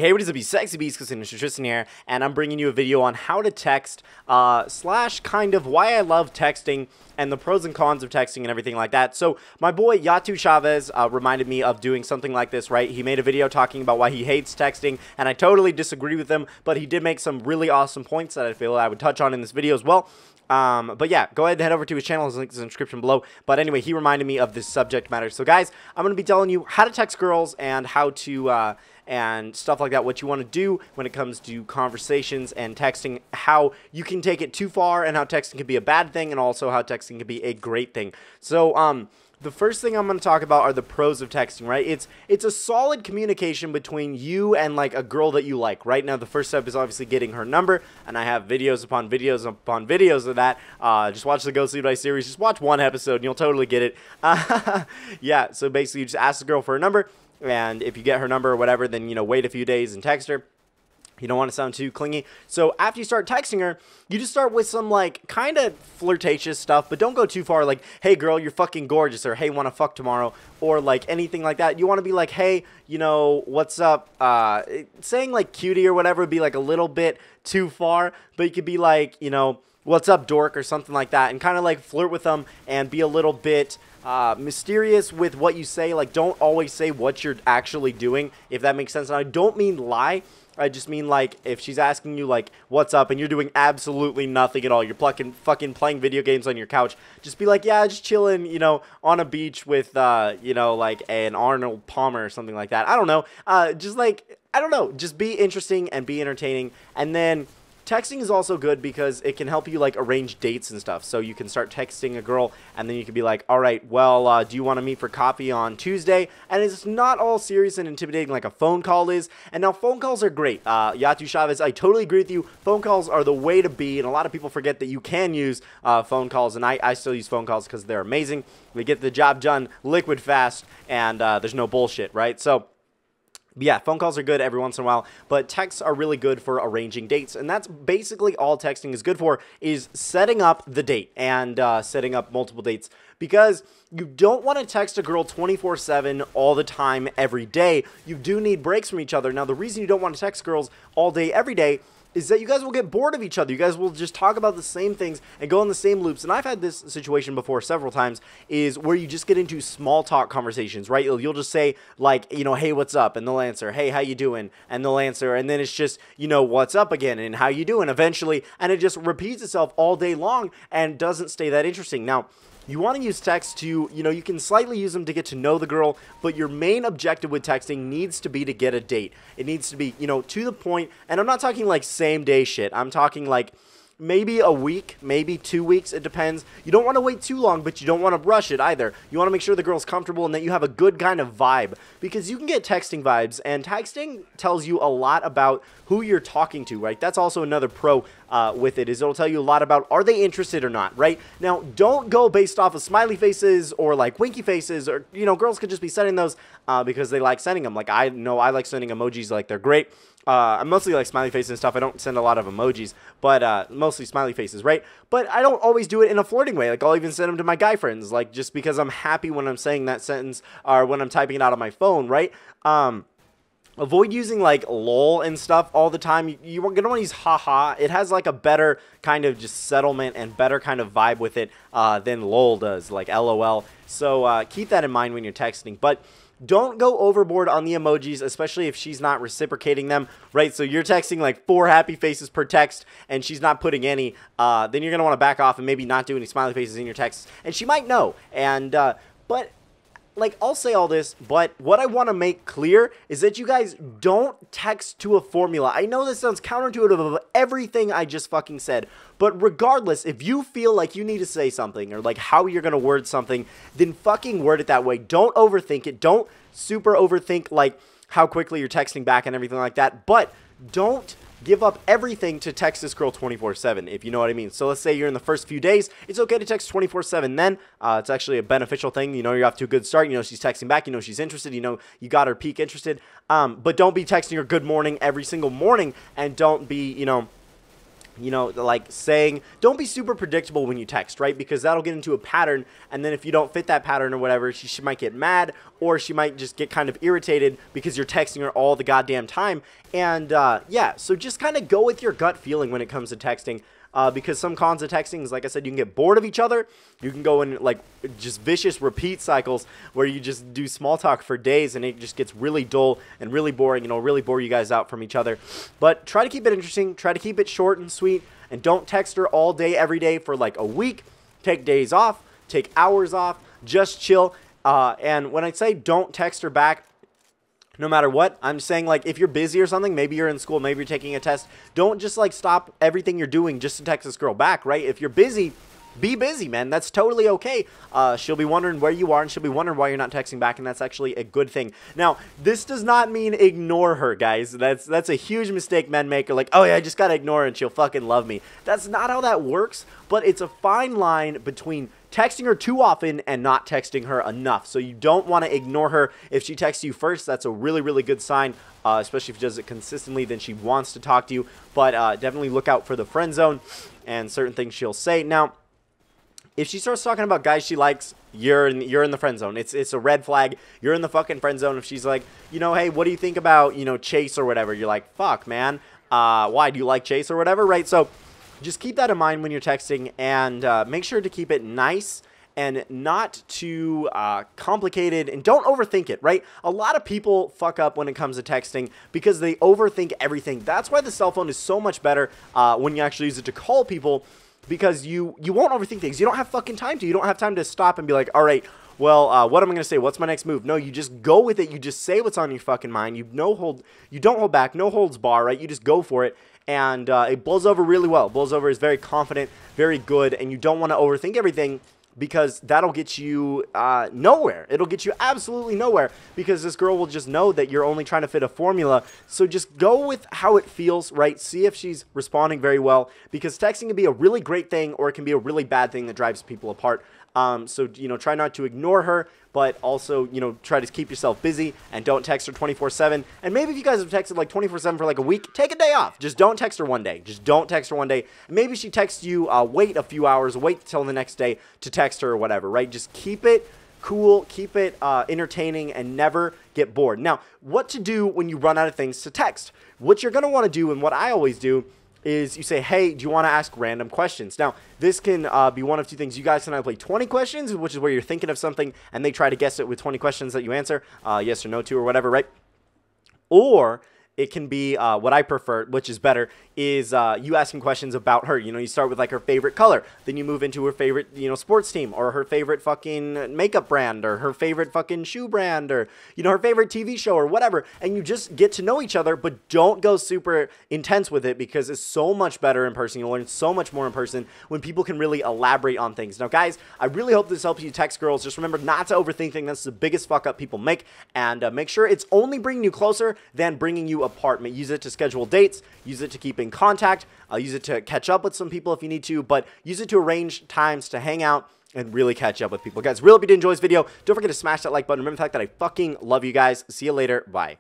Hey, what is up, you sexy beast? Tristan here, and I'm bringing you a video on how to text, slash kind of why I love texting and the pros and cons of texting and everything like that. So my boy Yatu Chavez reminded me of doing something like this, right? He made a video talking about why he hates texting, and I totally disagree with him, but he did make some really awesome points that I feel I would touch on in this video as well. But yeah, go ahead and head over to his channel. His link is in the description below. But anyway, he reminded me of this subject matter. So guys, I'm going to be telling you how to text girls and how to, and stuff like that, what you want to do when it comes to conversations and texting, how you can take it too far and how texting can be a bad thing, and also how texting can be a great thing. So, the first thing I'm going to talk about are the pros of texting, right? It's a solid communication between you and like a girl that you like. Right now, the first step is obviously getting her number, and I have videos upon videos upon videos of that. Just watch the GhostSickness series. Just watch one episode, and you'll totally get it. Yeah, so basically, you just ask the girl for her number, and if you get her number or whatever, then, you know, wait a few days and text her. You don't want to sound too clingy. So after you start texting her, you just start with some like kind of flirtatious stuff, but don't go too far like, hey girl, you're fucking gorgeous, or hey, want to fuck tomorrow, or like anything like that. You want to be like, hey, you know, what's up? Saying like cutie or whatever would be like a little bit too far, but you could be like, you know, what's up, dork, or something like that, and kind of like flirt with them and be a little bit mysterious with what you say. Like, don't always say what you're actually doing, if that makes sense. And I don't mean lie. I just mean, like, if she's asking you, like, what's up, and you're doing absolutely nothing at all, you're fucking playing video games on your couch, just be like, yeah, just chilling, you know, on a beach with, you know, like, an Arnold Palmer or something like that. I don't know. Just, like, I don't know. Just be interesting and be entertaining. And then texting is also good because it can help you, like, arrange dates and stuff. So you can start texting a girl, and then you can be like, all right, well, do you want to meet for coffee on Tuesday? And it's not all serious and intimidating like a phone call is. And now phone calls are great. Yatu Chavez, I totally agree with you. Phone calls are the way to be, and a lot of people forget that you can use phone calls, and I still use phone calls because they're amazing. We get the job done liquid fast, and there's no bullshit, right? So yeah, phone calls are good every once in a while, but texts are really good for arranging dates, and that's basically all texting is good for, is setting up the date and setting up multiple dates, because you don't want to text a girl 24/7 all the time every day. You do need breaks from each other. Now, the reason you don't want to text girls all day every day is that you guys will get bored of each other. You guys will just talk about the same things and go in the same loops. And I've had this situation before several times, is where you just get into small talk conversations, right? You'll just say, like, you know, hey, what's up? And they'll answer, hey, how you doing? And they'll answer, and then it's just, you know, what's up again, and how you doing eventually. And it just repeats itself all day long and doesn't stay that interesting. Now, you want to use text to, you know, you can slightly use them to get to know the girl, but your main objective with texting needs to be to get a date. It needs to be, you know, to the point, and I'm not talking like same day shit. I'm talking like maybe a week, maybe 2 weeks, it depends. You don't want to wait too long, but you don't want to rush it either. You want to make sure the girl's comfortable and that you have a good kind of vibe, because you can get texting vibes, and texting tells you a lot about who you're talking to, right? That's also another pro with it, is it'll tell you a lot about, are they interested or not, right? Now, don't go based off of smiley faces or like winky faces, or, you know, girls could just be sending those because they like sending them. Like, I know I like sending emojis, like, they're great. I mostly like smiley faces and stuff. I don't send a lot of emojis, but mostly smiley faces, right? But I don't always do it in a flirting way. Like, I'll even send them to my guy friends, like, just because I'm happy when I'm saying that sentence, or when I'm typing it out on my phone, right? Avoid using like lol and stuff all the time. You're gonna want to use haha. It has like a better kind of just settlement and better kind of vibe with it than lol does, like LOL. So keep that in mind when you're texting. But don't go overboard on the emojis, especially if she's not reciprocating them, right? So you're texting like 4 happy faces per text, and she's not putting any, then you're going to want to back off and maybe not do any smiley faces in your texts. And she might know. And, but like, I'll say all this, but what I want to make clear is that you guys don't text to a formula. I know this sounds counterintuitive of everything I just fucking said, but regardless, if you feel like you need to say something, or like how you're going to word something, then fucking word it that way. Don't overthink it. Don't super overthink like how quickly you're texting back and everything like that, but don't give up everything to text this girl 24/7, if you know what I mean. So let's say you're in the first few days, it's okay to text 24/7 then. It's actually a beneficial thing. You know, you're off to a good start. You know, she's texting back. You know, she's interested. You know, you got her peak interested. But don't be texting her good morning every single morning, and don't be, you know, you know, like saying, don't be super predictable when you text, right? Because that'll get into a pattern, and then if you don't fit that pattern or whatever, she might get mad, or she might just get kind of irritated because you're texting her all the goddamn time. And yeah, so just kind of go with your gut feeling when it comes to texting. Because some cons of texting is, like I said, you can get bored of each other. You can go in like just vicious repeat cycles where you just do small talk for days and it just gets really dull and really boring, you know, really bore you guys out from each other. But try to keep it interesting, try to keep it short and sweet, and don't text her all day, every day for like a week. Take days off, take hours off, just chill. And when I say don't text her back, no matter what, I'm saying, like, if you're busy or something, maybe you're in school, maybe you're taking a test, don't just, like, stop everything you're doing just to text this girl back, right? If you're busy, be busy, man. That's totally okay. She'll be wondering where you are, and she'll be wondering why you're not texting back, and that's actually a good thing. Now, this does not mean ignore her, guys. That's a huge mistake men make. Are like, oh, yeah, I just gotta ignore her, and she'll fucking love me. That's not how that works, but it's a fine line between texting her too often and not texting her enough. So you don't want to ignore her. If she texts you first, that's a really, really good sign, especially if she does it consistently, then she wants to talk to you. But definitely look out for the friend zone and certain things she'll say. Now, if she starts talking about guys she likes, you're in the friend zone. It's a red flag. You're in the fucking friend zone. If she's like, you know, hey, what do you think about, you know, Chase or whatever? You're like, fuck, man. Why do you like Chase or whatever, right? So just keep that in mind when you're texting, and make sure to keep it nice and not too complicated, and don't overthink it, right? A lot of people fuck up when it comes to texting because they overthink everything. That's why the cell phone is so much better when you actually use it to call people, because you won't overthink things. You don't have fucking time to. You don't have time to stop and be like, all right, well, what am I going to say? What's my next move? No, you just go with it. You just say what's on your fucking mind. You don't hold back, no holds bar, right? You just go for it. And it blows over really well. Blows over is very confident, very good, and you don't want to overthink everything, because that'll get you nowhere. It'll get you absolutely nowhere, because this girl will just know that you're only trying to fit a formula. So just go with how it feels, right? See if she's responding very well, because texting can be a really great thing, or it can be a really bad thing that drives people apart. So, you know, try not to ignore her, but also, you know, try to keep yourself busy and don't text her 24/7. And maybe if you guys have texted like 24/7 for like a week, take a day off. Just don't text her one day. Just don't text her one day. And maybe she texts you, wait a few hours, wait till the next day to text her or whatever, right? Just keep it cool, keep it entertaining, and never get bored. Now, what to do when you run out of things to text? What you're going to want to do, and what I always do, is you say, hey, do you want to ask random questions? Now, this can be one of two things. You guys can either play 20 questions, which is where you're thinking of something, and they try to guess it with 20 questions that you answer, yes or no to, or whatever, right? Or it can be what I prefer, which is better, is you asking questions about her. You know, you start with like her favorite color, then you move into her favorite, you know, sports team, or her favorite fucking makeup brand, or her favorite fucking shoe brand, or, you know, her favorite TV show, or whatever. And you just get to know each other, but don't go super intense with it, because it's so much better in person. You'll learn so much more in person when people can really elaborate on things. Now, guys, I really hope this helps you text girls. Just remember not to overthink things. That's the biggest fuck up people make. And make sure it's only bringing you closer than bringing you apart. Use it to schedule dates, use it to keep in contact, use it to catch up with some people if you need to, but use it to arrange times to hang out and really catch up with people. Guys, really hope you did enjoy this video. Don't forget to smash that like button. Remember the fact that I fucking love you guys. See you later. Bye.